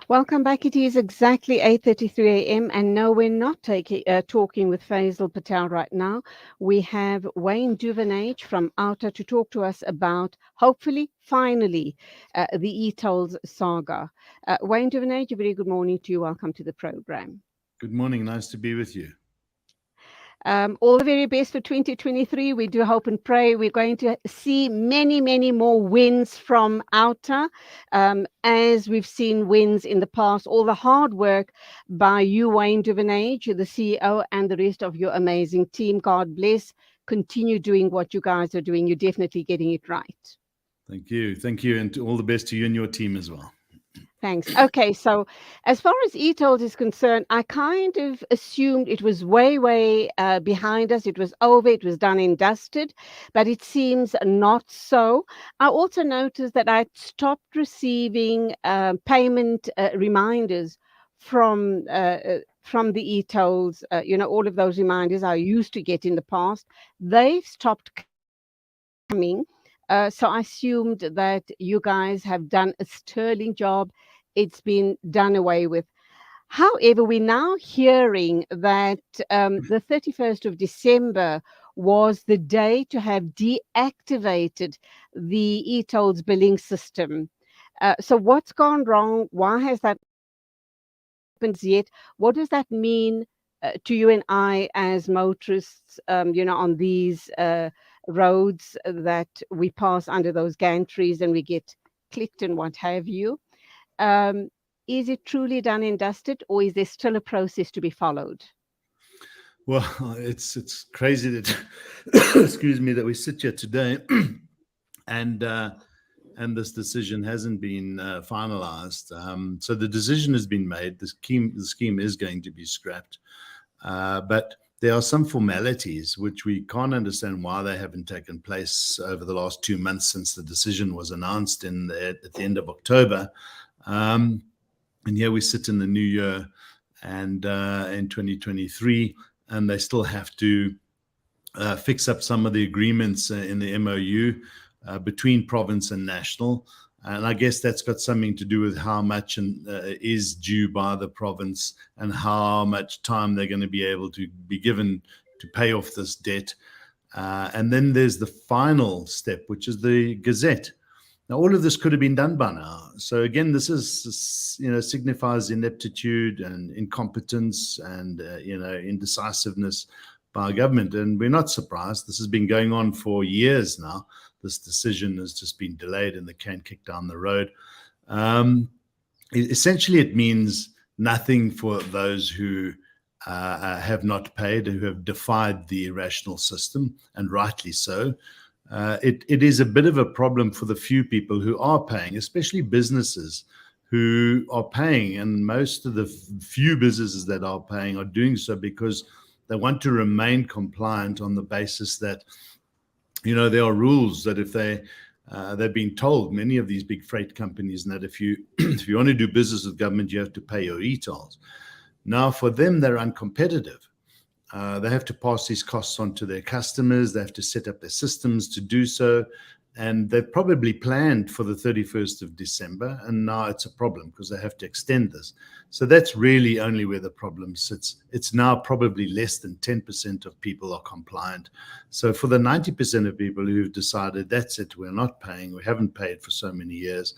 Welcome back. It is exactly 8:33 a.m. and no, we're not talking with Faisal Patel right now. We have Wayne Duvenage from Outer to talk to us about, hopefully, finally, the e-tolls saga. Wayne Duvenage, a very good morning to you. Welcome to the program. Good morning. Nice to be with you. All the very best for 2023. We do hope and pray we're going to see many, many more wins from Outer, as we've seen wins in the past. All the hard work by you, Wayne Duvenage, the CEO, and the rest of your amazing team. God bless. Continue doing what you guys are doing. You're definitely getting it right. Thank you. Thank you. And all the best to you and your team as well. Thanks. Okay, so as far as e-tolls is concerned, I kind of assumed it was way behind us. It was over. It was done and dusted, but it seems not so. I also noticed that I stopped receiving payment reminders from the e-tolls. All of those reminders I used to get in the past. They've stopped coming. So I assumed that you guys have done a sterling job. It's been done away with. However, we're now hearing that the 31st of December was the day to have deactivated the e-tolls billing system. So what's gone wrong? Why has that happened yet? What does that mean to you and I as motorists, on these roads that we pass under those gantries and we get clicked and what have you? Um, is it truly done and dusted, or is there still a process to be followed? Well, it's crazy that excuse me, that we sit here today and this decision hasn't been finalized. So the decision has been made. The scheme is going to be scrapped, but there are some formalities which we can't understand why they haven't taken place over the last 2 months since the decision was announced at the end of October. And here we sit in the new year and in 2023, and they still have to fix up some of the agreements in the MOU between province and national. And I guess that's got something to do with how much is due by the province and how much time they're going to be able to be given to pay off this debt. And then there's the final step, which is the Gazette. Now, all of this could have been done by now. So again, this is, signifies ineptitude and incompetence and, indecisiveness by government. And we're not surprised. This has been going on for years now. This decision has just been delayed and the can kicked down the road. Essentially, it means nothing for those who have not paid, who have defied the irrational system, and rightly so. It is a bit of a problem for the few people who are paying, especially businesses who are paying. And most of the few businesses that are paying are doing so because they want to remain compliant on the basis that, there are rules that if they've been told, many of these big freight companies, and that if you if you want to do business with government, you have to pay your e-tolls. Now, for them, they're uncompetitive. They have to pass these costs on to their customers. They have to set up their systems to do so. And they've probably planned for the 31st of December. And now it's a problem because they have to extend this. So that's really only where the problem sits. It's now probably less than 10% of people are compliant. So for the 90% of people who've decided that's it, we're not paying, we haven't paid for so many years,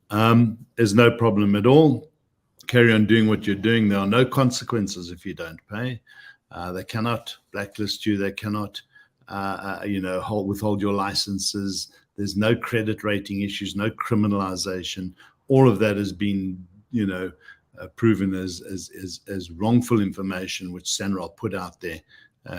there's no problem at all. Carry on doing what you're doing. There are no consequences if you don't pay. They cannot blacklist you. They cannot, withhold your licenses. There's no credit rating issues, no criminalization. All of that has been, proven as wrongful information, which SANRAL put out there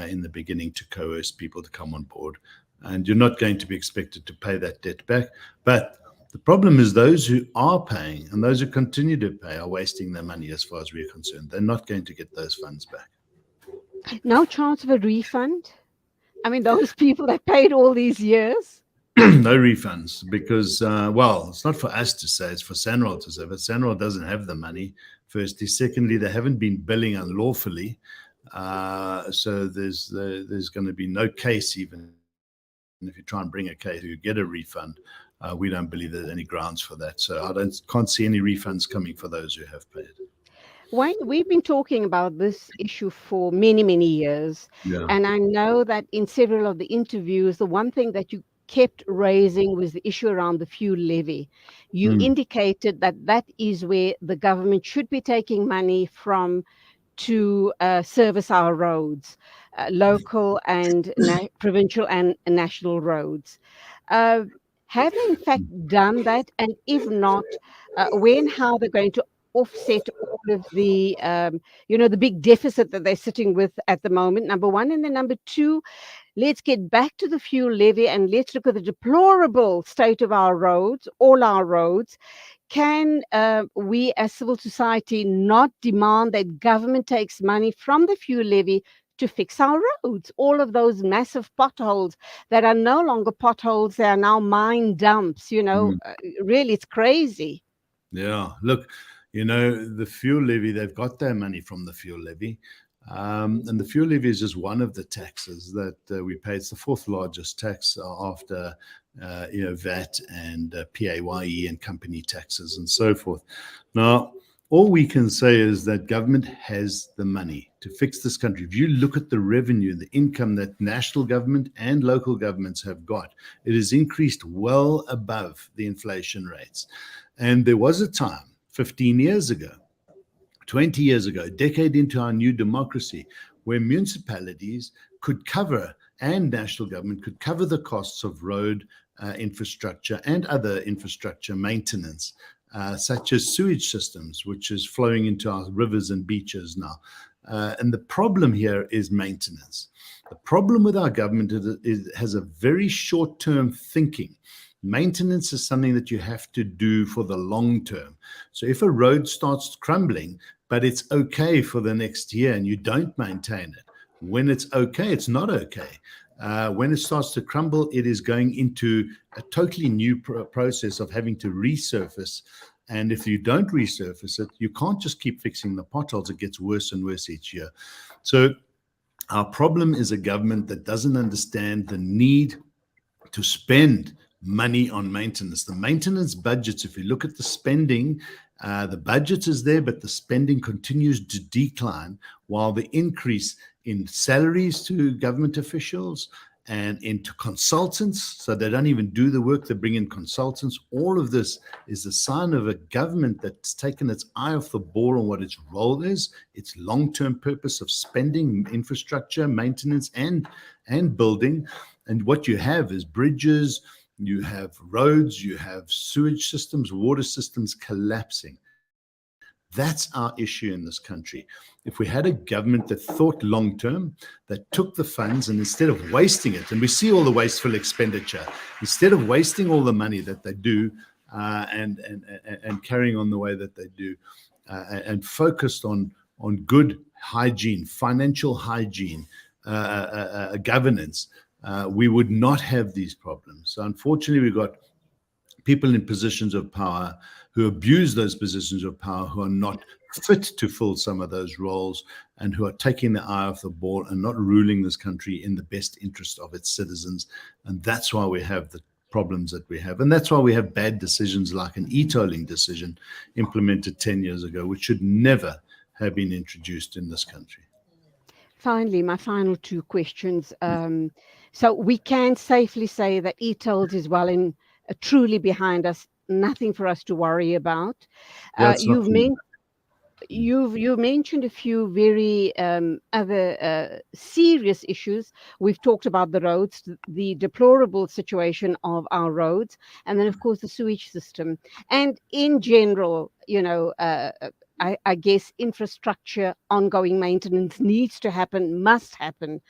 in the beginning to coerce people to come on board. And you're not going to be expected to pay that debt back. But the problem is those who are paying and those who continue to pay are wasting their money as far as we're concerned. They're not going to get those funds back. No chance of a refund? I mean, those people that paid all these years? No refunds because, it's not for us to say, it's for SANRAL to say, but SANRAL doesn't have the money, firstly. Secondly, they haven't been billing unlawfully. So there's going to be no case, even if you try and bring a case, you get a refund. we don't believe there's any grounds for that. So can't see any refunds coming for those who have paid. Wayne, we've been talking about this issue for many, many years. Yeah. And I know that in several of the interviews, the one thing that you kept raising was the issue around the fuel levy. You Mm. indicated that that is where the government should be taking money from to service our roads, local and provincial and national roads. Uh, have they in fact done that? And if not, when, how they're going to offset all of the, the big deficit that they're sitting with at the moment, number one. And then number two, let's get back to the fuel levy and let's look at the deplorable state of our roads, all our roads. Can we as civil society not demand that government takes money from the fuel levy to fix our roads? All of those massive potholes that are no longer potholes, they are now mine dumps, Mm. really, it's crazy. Yeah, look, the fuel levy, they've got their money from the fuel levy. And the fuel levy is just one of the taxes that we pay. It's the fourth largest tax after VAT and PAYE and company taxes and so forth. Now, all we can say is that government has the money to fix this country. If you look at the revenue, the income that national government and local governments have got, it has increased well above the inflation rates. And there was a time 15 years ago, 20 years ago, a decade into our new democracy, where municipalities could cover and national government could cover the costs of road infrastructure and other infrastructure maintenance, such as sewage systems, which is flowing into our rivers and beaches now. And the problem here is maintenance. The problem with our government is it has a very short-term thinking. Maintenance is something that you have to do for the long term. So if a road starts crumbling, but it's okay for the next year and you don't maintain it, when it's okay, it's not okay. When it starts to crumble, it is going into a totally new process of having to resurface. And if you don't resurface it, you can't just keep fixing the potholes. It gets worse and worse each year. So our problem is a government that doesn't understand the need to spend money on maintenance. The maintenance budgets, if you look at the spending, the budget is there, but the spending continues to decline, while the increase in salaries to government officials and into consultants, so they don't even do the work, they bring in consultants. All of this is a sign of a government that's taken its eye off the ball on what its role is, its long-term purpose of spending, infrastructure, maintenance, and building. And what you have is bridges, you have roads, you have sewage systems, water systems collapsing. That's our issue in this country. If we had a government that thought long term, that took the funds and instead of wasting it, and we see all the wasteful expenditure, instead of wasting all the money that they do and carrying on the way that they do, and focused on good hygiene, financial hygiene, governance, we would not have these problems. So unfortunately, we've got people in positions of power who abuse those positions of power, who are not fit to fill some of those roles, and who are taking the eye off the ball and not ruling this country in the best interest of its citizens. And that's why we have the problems that we have. And that's why we have bad decisions like an e-tolling decision implemented 10 years ago, which should never have been introduced in this country. Finally, my final two questions. So we can safely say that e-tolls is well and truly behind us, nothing for us to worry about. That's not You've true. mentioned you mentioned a few very other serious issues. We've talked about the roads, the deplorable situation of our roads, and then of course the sewage system, and in general, I guess infrastructure, ongoing maintenance needs to happen, must happen.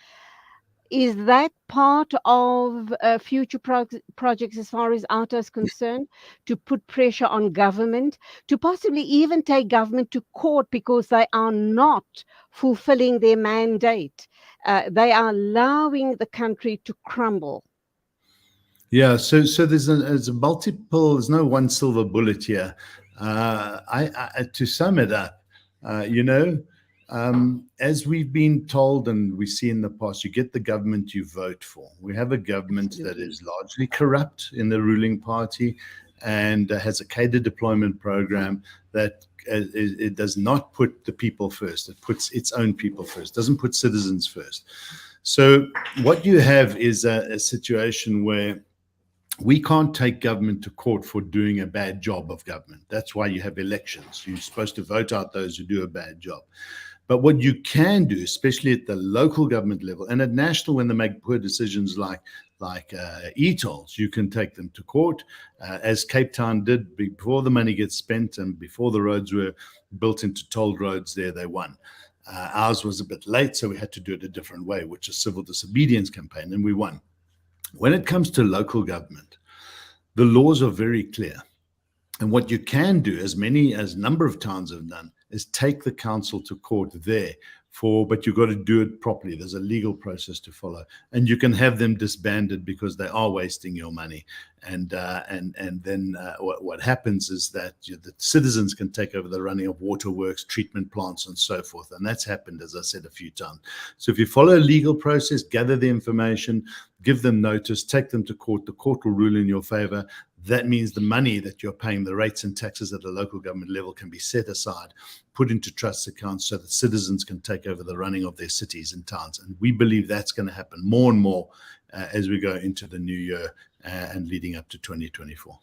Is that part of future projects as far as ARTA is concerned, to put pressure on government, to possibly even take government to court because they are not fulfilling their mandate? They are allowing the country to crumble. Yeah, so there's a multiple. There's no one silver bullet here. To sum it up, As we've been told and we see in the past, you get the government you vote for. We have a government that Absolutely. is largely corrupt in the ruling party and has a cadre deployment program that it does not put the people first. It puts its own people first, doesn't put citizens first. So what you have is a situation where we can't take government to court for doing a bad job of government. That's why you have elections. You're supposed to vote out those who do a bad job. But what you can do, especially at the local government level and at national, when they make poor decisions like e-tolls, you can take them to court, as Cape Town did before the money gets spent and before the roads were built into tolled roads. There they won. Ours was a bit late, so we had to do it a different way, which is civil disobedience campaign, and we won. When it comes to local government, the laws are very clear. And what you can do, as a number of towns have done, is take the council to court there but you've got to do it properly. There's a legal process to follow, and you can have them disbanded because they are wasting your money. And then what happens is that the citizens can take over the running of waterworks, treatment plants, and so forth. And that's happened, as I said, a few times. So if you follow a legal process, gather the information, give them notice, take them to court, the court will rule in your favor. That means the money that you're paying, the rates and taxes at the local government level, can be set aside, put into trust accounts so that citizens can take over the running of their cities and towns. And we believe that's going to happen more and more as we go into the new year and leading up to 2024.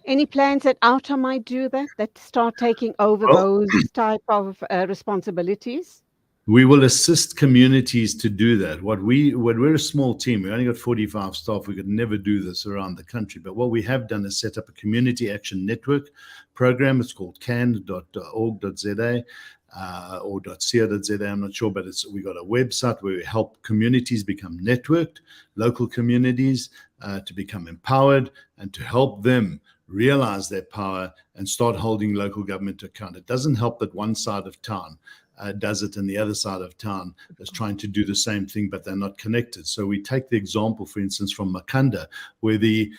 Any plans that Outer might do that start taking over Well, those type of responsibilities? we will assist communities to do that. We're a small team. We only got 45 staff. We could never do this around the country. But what we have done is set up a community action network program. It's called can.org.za or .co.za. I'm not sure, but we got a website where we help communities become networked, local communities to become empowered and to help them realize their power and start holding local government to account. It doesn't help that one side of town does it and the other side of town is trying to do the same thing, but they're not connected. So we take the example, for instance, from Makanda, where the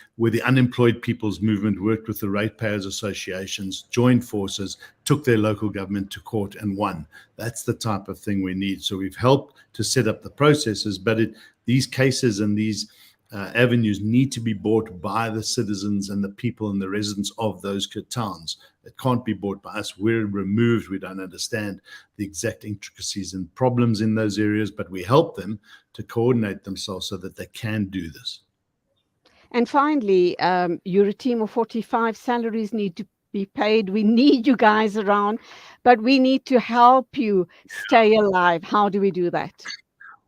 unemployed people's movement worked with the ratepayers associations, joined forces, took their local government to court and won. That's the type of thing we need. So we've helped to set up the processes, but these cases and these avenues need to be bought by the citizens and the people and the residents of those towns. It can't be bought by us. We're removed. We don't understand the exact intricacies and problems in those areas, but we help them to coordinate themselves so that they can do this. And finally, you're a team of 45. Salaries need to be paid. We need you guys around, but we need to help you stay alive. How do we do that?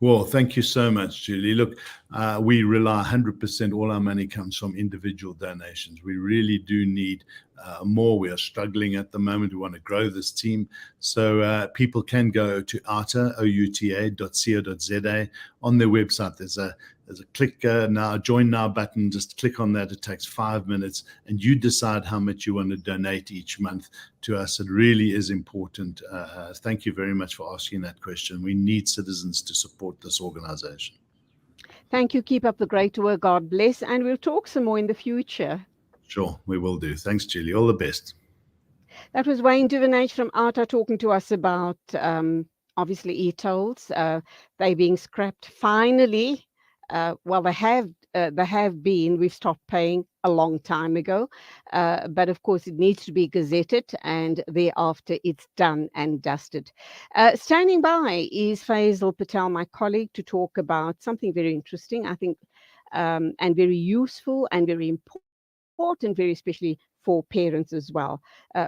Well, thank you so much, Julie. Look, we rely 100%, all our money comes from individual donations. We really do need more. We are struggling at the moment. We want to grow this team. So people can go to outa.co.za. On their website, there's a click now, join now button. Just click on that. It takes 5 minutes and you decide how much you want to donate each month to us. It really is important. Thank you very much for asking that question. We need citizens to support this organization. Thank you. Keep up the great work. God bless. And we'll talk some more in the future. Sure, we will do. Thanks, Julie. All the best. That was Wayne Duvenage from ARTA talking to us about obviously e-tolls. They being scrapped finally. Well, they have been. We've stopped paying a long time ago, but of course it needs to be gazetted, and thereafter it's done and dusted. Standing by is Faisal Patel, my colleague, to talk about something very interesting, I think, and very useful and very important, very especially for parents as well.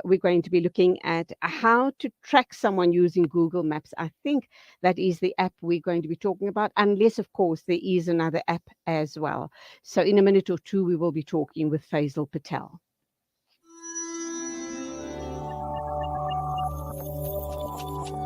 We're going to be looking at how to track someone using Google Maps. I think that is the app we're going to be talking about, unless, of course, there is another app as well. So in a minute or two, we will be talking with Faisal Patel.